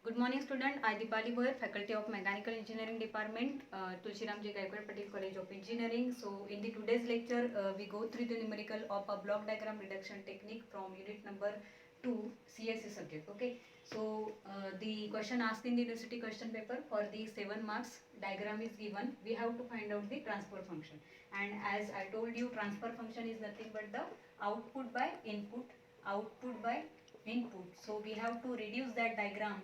Good morning student, I Dipali Boyer, Faculty of Mechanical Engineering Department, Tulsiram J. Gaikwad Patel College of Engineering. So in the today's lecture, we go through the numerical of a block diagram reduction technique from unit number 2 CSE subject. Okay, so the question asked in the university question paper for the 7 marks diagram is given. We have to find out the transfer function, and as I told you, transfer function is nothing but the output by input, output by input. So we have to reduce that diagram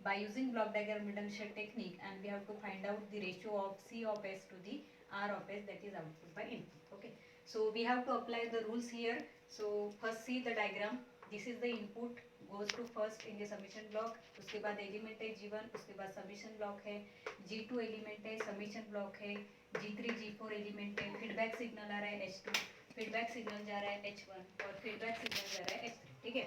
by using block diagram reduction technique, and we have to find out the ratio of C of S to the R of S, that is output by input. Okay, so we have to apply the rules here. So first see the diagram. This is the input goes to first in the summation block, उसके बाद element है G1, उसके बाद submission block है, G2 element है, submission block है, G3 G4 element है, feedback signal आ रहा है H2, फीडबैक सिग्नल जा रहा है H1 और फीडबैक सिग्नल जा रहा है H3. ठीक है,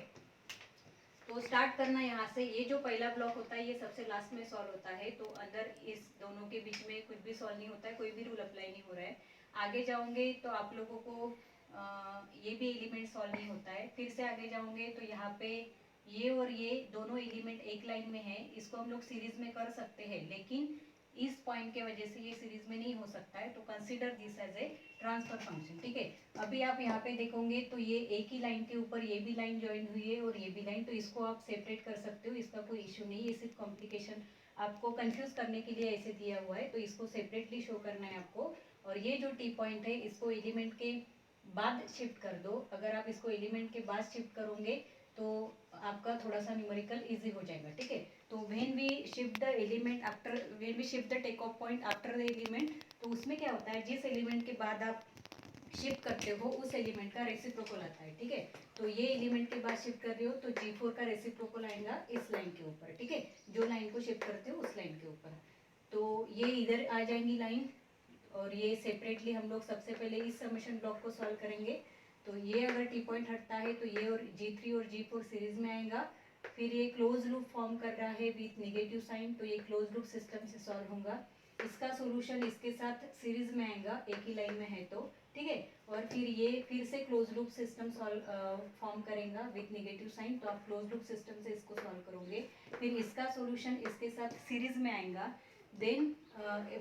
तो स्टार्ट करना यहाँ से. ये जो पहला ब्लॉक होता है ये सबसे लास्ट में सॉल्व होता है, तो अंदर इस दोनों के बीच में कुछ भी सॉल्व नहीं होता है, कोई भी रूल अप्लाई नहीं हो रहा है. आगे जाओगे तो आप लोगों को ये भी एलिमेंट सॉल्व नहीं होता है. फिर से आगे जाओगे तो यहाँ पे ये और ये दोनों एलिमेंट एक लाइन में है, इसको हम लोग सीरीज में कर सकते हैं, लेकिन इस पॉइंट के वजह से ये सीरीज में नहीं हो सकता है, तो consider this as a transfer function. ठीक है, अभी आप यहाँ पे देखोगे तो ये एक ही लाइन के ऊपर ये भी लाइन ज्वाइन हुई है और ये भी लाइन, तो इसको आप सेपरेट कर सकते हो, इसका कोई इशू नहीं है. सिर्फ कॉम्प्लिकेशन आपको कंफ्यूज करने के लिए ऐसे दिया हुआ है, तो इसको सेपरेटली शो करना है आपको. और ये जो टी पॉइंट है इसको एलिमेंट के बाद शिफ्ट कर दो. अगर आप इसको एलिमेंट के बाद शिफ्ट करोगे तो आपका थोड़ा सा न्यूमेरिकल इजी हो जाएगा. ठीक है, तो when we shift the element after, when we shift the take off point after the element, तो उसमें क्या होता है, जिस एलिमेंट के बाद आप शिफ्ट करते हो उस एलिमेंट का रेसिप्रोकल आता है. ठीक है, तो ये एलिमेंट के बाद शिफ्ट कर रहे हो तो G4 का रेसिप्रोकल आएगा इस लाइन के ऊपर. ठीक है, जो लाइन को शिफ्ट करते हो उस लाइन के ऊपर, तो ये इधर आ जाएंगी लाइन, और ये सेपरेटली हम लोग सबसे पहले इस समेशन ब्लॉक को सॉल्व करेंगे. तो ये अगर टी पॉइंट हटता है तो ये और G3 और G4 सीरीज में आएगा. फिर ये क्लोज लूप फॉर्म कर रहा है विथ नेगेटिव साइन, तो ये क्लोज लूप सिस्टम से सॉल्व होगा. इसका सोल्यूशन इसके साथ सीरीज में आएगा, एक ही लाइन में है तो. ठीक है, और फिर ये फिर से close loop system solve form करेगा विथ नेगेटिव साइन, तो आप क्लोज लूप सिस्टम से इसको सॉल्व करोगे. फिर इसका सोल्यूशन इसके साथ सीरीज में आएगा. Then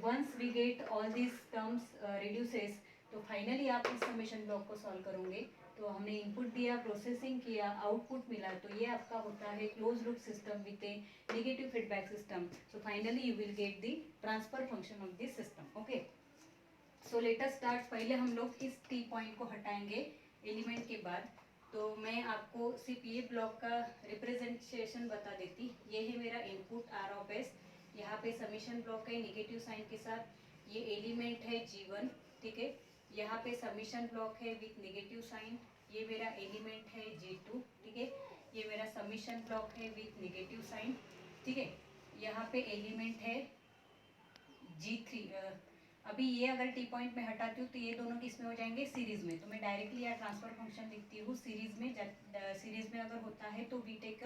once we get all this terms reduces, तो फाइनली आप इस समेशन ब्लॉक को सॉल्व करोगे. तो हमने इनपुट दिया, प्रोसेसिंग किया, आउटपुट मिला, तो ये आपका होता है close loop system with A negative feedback system. So finally you will get the transfer function of this system. Okay, so let us start. पहले हम लोग इस टी पॉइंट को हटाएंगे एलिमेंट के बाद. तो मैं आपको सिर्फ ये ब्लॉक का रिप्रेजेंटेशन बता देती. ये है मेरा इनपुट आर ऑफ एस, यहाँ पे समीशन ब्लॉक है नेगेटिव साइन के साथ, ये एलिमेंट है G1. ठीक है, यहाँ पे समीशन ब्लॉक है विथ नेगेटिव साइन, ये मेरा एलिमेंट है G2. ठीक है, ये मेरा समीशन ब्लॉक है विथ नेगेटिव साइन. ठीक है, यहाँ पे एलिमेंट है G3. अभी ये अगर टी पॉइंट में हटाती हूँ तो ये दोनों किस में हो जाएंगे, सीरीज में. तो मैं डायरेक्टली यहाँ ट्रांसफर फंक्शन लिखती हूँ सीरीज में. सीरीज में अगर होता है तो वी टेक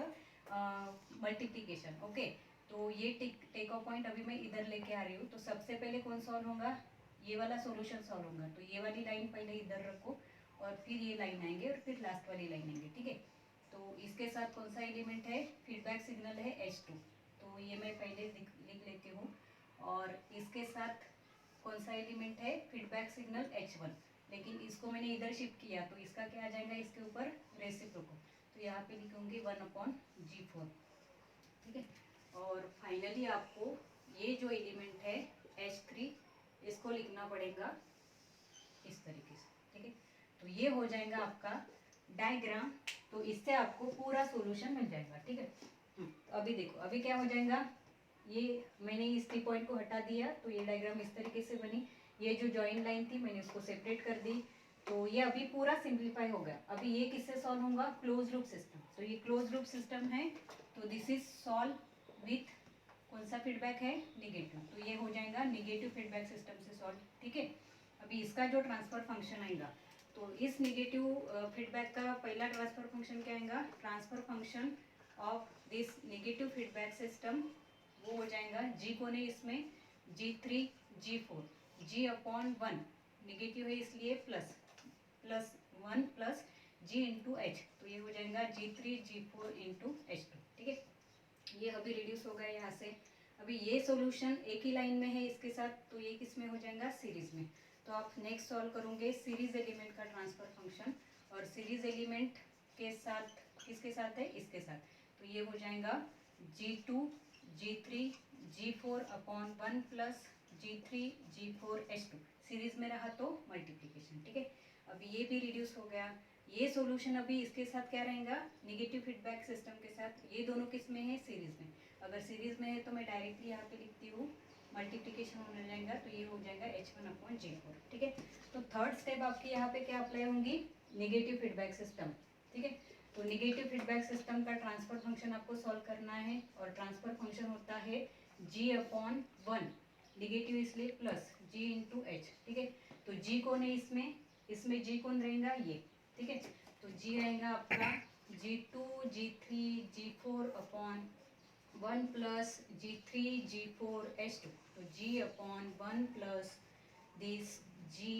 मल्टीप्लीकेशन. ओके, तो ये टेक ऑफ पॉइंट अभी मैं इधर लेके आ रही हूँ. तो सबसे पहले कौन सॉल्व होगा, ये वाला सॉल्यूशन सॉल्व होगा. तो ये वाली लाइन पहले इधर रखो और फिर ये लाइन आएंगे और फिर लास्ट वाली लाइन आएंगे. ठीक है, तो इसके साथ कौन सा एलिमेंट है, फीडबैक सिग्नल है H2, तो ये मैं पहले लिख लेती हूँ. और इसके साथ कौन सा एलिमेंट है, फीडबैक सिग्नल H1, लेकिन इसको मैंने इधर शिफ्ट किया तो इसका क्या आ जाएगा, इसके ऊपर रेसिप्रोकल. तो यहाँ पे लिखूंगी 1/G4. ठीक है, और फाइनली आपको ये जो एलिमेंट है H3, इसको लिखना पड़ेगा इस तरीके से. ठीक है, तो ये हो जाएगा आपका डायग्राम. तो इससे आपको पूरा सॉल्यूशन मिल जाएगा. ठीक है, अभी देखो अभी क्या हो जाएगा, ये मैंने इस टी पॉइंट को हटा दिया तो ये डायग्राम इस तरीके से बनी. ये जो जॉइन लाइन थी मैंने उसको सेपरेट कर दी, तो ये अभी पूरा सिंप्लीफाई हो गया. अभी ये किससे सॉल्व होगा, क्लोज लूप सिस्टम. तो ये क्लोज लूप सिस्टम है, तो दिस इज सॉल्व विथ कौन सा फीडबैक है, निगेटिव. तो ये हो जाएगा निगेटिव फीडबैक सिस्टम से सॉल्व. ठीक है, अभी इसका जो ट्रांसफर फंक्शन आएगा, तो इस निगेटिव फीडबैक का पहला ट्रांसफर फंक्शन क्या आएगा, transfer function of this negative feedback system, वो हो जाएगा G कौन है इसमें, G3 G4, G/1 निगेटिव है इसलिए plus 1 plus G into H, तो ये हो जाएगा G3 G4 इंटू H2. ठीक है, ये अभी रिड्यूस हो गया यहाँ से। अभी ये सॉल्यूशन एक ही लाइन में है इसके साथ, तो ये किस में हो जाएगा, सीरीज में। तो आप नेक्स्ट सॉल्व करोगे सीरीज एलिमेंट का ट्रांसफर फंक्शन, और सीरीज एलिमेंट के साथ किसके साथ है, इसके साथ। तो ये हो जाएगा G2 G3 G4 upon 1 plus G3 G4 H2, series में रहा तो मल्टीप्लीकेशन, ठीक है। अभी ये भी रिड्यूस हो गया। ये सॉल्यूशन अभी इसके साथ क्या रहेगा, नेगेटिव फीडबैक सिस्टम के साथ। ये दोनों किस में है, सीरीज में। अगर सीरीज में है तो मैं डायरेक्टली यहाँ पे लिखती हूँ, मल्टीप्लिकेशन होने जाएगा तो ये हो जाएगा H1 अपॉन G4, ठीक है। तो थर्ड स्टेप आपकी यहाँ पे क्या अप्लाई होंगी, नेगेटिव फीडबैक सिस्टम, ठीक है। तो नेगेटिव फीडबैक सिस्टम का ट्रांसफर फंक्शन आपको सॉल्व करना है, और ट्रांसफर फंक्शन होता है G अपॉन 1, नेगेटिव इसलिए प्लस G इंटू एच, ठीक है। तो G कौन है इसमें, इसमें G कौन रहेगा, ये, ठीक है। तो G रहेगा आपका G2 G3 G4 upon 1 plus G3 G4 H2। तो G upon 1 plus this G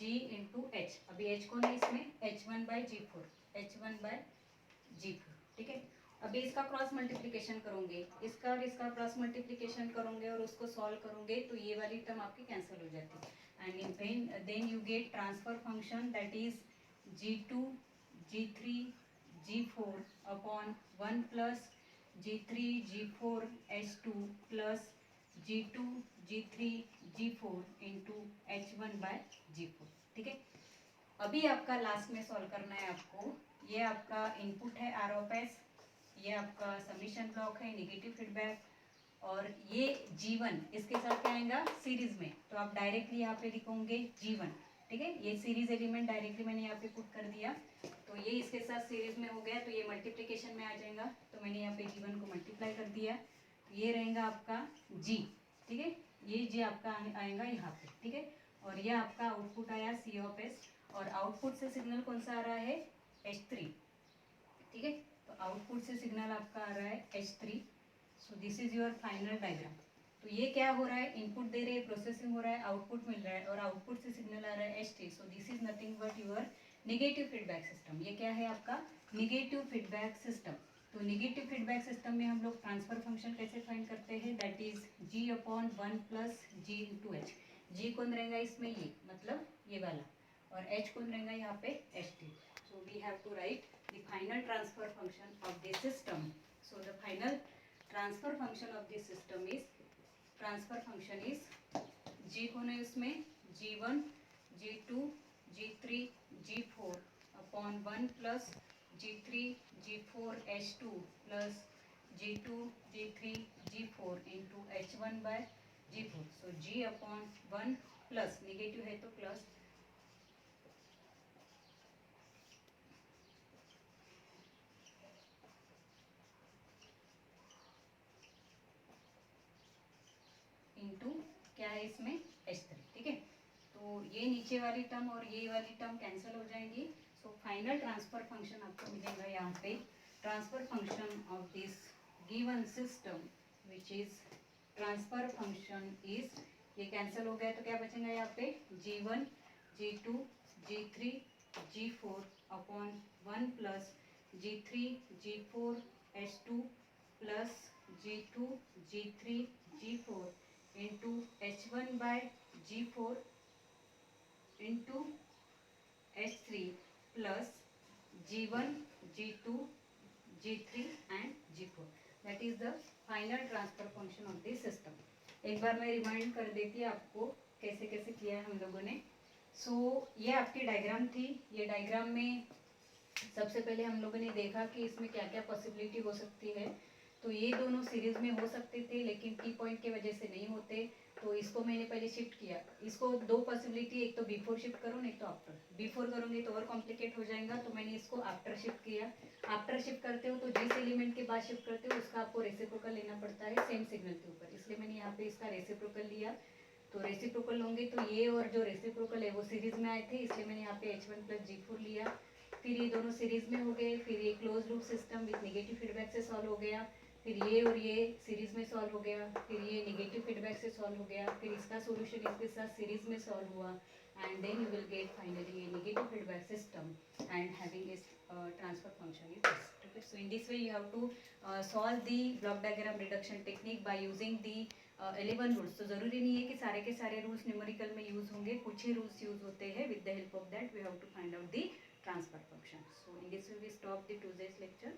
into H. अभी H कौन है इसमें, H1 by G4, H1 by G4, ठीक है। अभी इसका क्रॉस मल्टीप्लिकेशन करोगे, इसका और इसका क्रॉस मल्टीप्लिकेशन करोगे और उसको सॉल्व करोगे तो ये वाली टर्म आपकी कैंसिल हो जाती है। And then you get transfer function that is G2 G3 G4 upon 1 plus G3 G4 H2 plus G2 G3 G4 into H1 by G4, ठीक है। अभी आपका लास्ट में सॉल्व करना है आपको, ये आपका इनपुट है आर ऑफ एस, ये आपका सबमिशन ब्लॉक है नेगेटिव फीडबैक, और ये G1 इसके साथ क्या आएगा, सीरीज में। तो आप डायरेक्टली यहाँ पे लिखोगे G1, ठीक है। ये सीरीज एलिमेंट डायरेक्टली मैंने यहाँ पे पुट कर दिया, तो ये इसके साथ सीरीज में हो गया, तो ये मल्टीप्लिकेशन में आ जाएगा। तो मैंने यहाँ पे G1 को मल्टीप्लाई कर दिया, तो ये रहेगा आपका G, ठीक है। ये G आपका आएगा यहाँ पे, ठीक है। और ये आपका आउटपुट आया C ऑफ S, और आउटपुट से सिग्नल कौन सा आ रहा है, H3, ठीक है। तो आउटपुट से सिग्नल आपका आ रहा है H3। So this is your final diagram. तो ये क्या हो रहा है, इनपुट दे रहे हैं, प्रोसेसिंग हो रहा है, आउटपुट मिल रहा है, और आउटपुट से सिग्नल आ रहा है H3। So this is nothing but your negative feedback system. ये क्या है आपका नेगेटिव फीडबैक सिस्टम। तो नेगेटिव फीडबैक सिस्टम में हम लोग ट्रांसफर फंक्शन कैसे फाइंड करते हैं, that is G upon 1 plus G into H. G कौन रहेगा इसमें, ये मतलब ये वाला, और H कौन रहेगा यहाँ पे, H3। So we have to write the final transfer function of the system. So the final transfer function of the system is, transfer function is G कौन है उसमें, G1 G2 G3 G4 upon 1 plus G3 G4 H2 plus G2 G3 G4 into H1 by G4. So G upon 1 plus, negative है तो plus, into क्या है इसमें H3, ठीक है। तो ये नीचे वाली टर्म और ये वाली टर्म कैंसिल हो जाएंगी। सो फाइनल ट्रांसफर फंक्शन आपको मिलेगा यहाँ पे, transfer function of this given system which is transfer function is, ये कैंसिल हो गया तो क्या बचेगा यहाँ पे, G1 G2 G3 G4 upon 1 plus G3 G4 H2 plus G2 G3 G4 into H1 by G4 into H3 plus G1 G2 G3 and G4. That is the final transfer function of the system. एक बार मैं remind कर देती आपको कैसे कैसे किया है हम लोगों ने। ये आपकी डायग्राम थी। ये डायग्राम में सबसे पहले हम लोगों ने देखा कि इसमें क्या क्या पॉसिबिलिटी हो सकती है। तो ये दोनों सीरीज में हो सकते थे, लेकिन की पॉइंट की वजह से नहीं होते, तो इसको मैंने पहले शिफ्ट किया। इसको दो पॉसिबिलिटी, एक तो बिफोर शिफ्ट करो, नहीं तो आफ्टर। बिफोर करोगे तो और कॉम्प्लिकेट हो जाएगा, तो मैंने इसको आफ्टर शिफ्ट किया। आफ्टर शिफ्ट करते हो तो जिस एलिमेंट के बाद शिफ्ट करते हो उसका आपको रेसिप्रोकल लेना पड़ता है सेम सिग्नल के ऊपर, इसलिए मैंने यहाँ पे इसका रेसिप्रोकल लिया। तो रेसिप्रोकल होंगे तो ये और जो रेसिप्रोकल है वो सीरीज में आए थे, इसलिए मैंने यहाँ पे H1 प्लस G4 लिया। फिर ये दोनों सीरीज में हो गए, फिर ये close loop system with negative feedback से सॉल्व हो गया, फिर ये और ये सीरीज में सॉल्व हो गया, फिर ये नेगेटिव फीडबैक से सॉल्व हो गया, फिर इसका सॉल्यूशन इसके साथ सीरीज में सॉल्व हुआ, and then you will get finally a negative feedback system and having its transfer function is this. Okay, so in this way you have to solve the block diagram reduction technique by using the 11 rules. तो ज़रूरी नहीं है कि सारे के सारे rules numerical में use होंगे, कुछ ही रूल्स यूज होते हैं. With the help of that we have to find out the transfer function. So in this way we stop the today's lecture.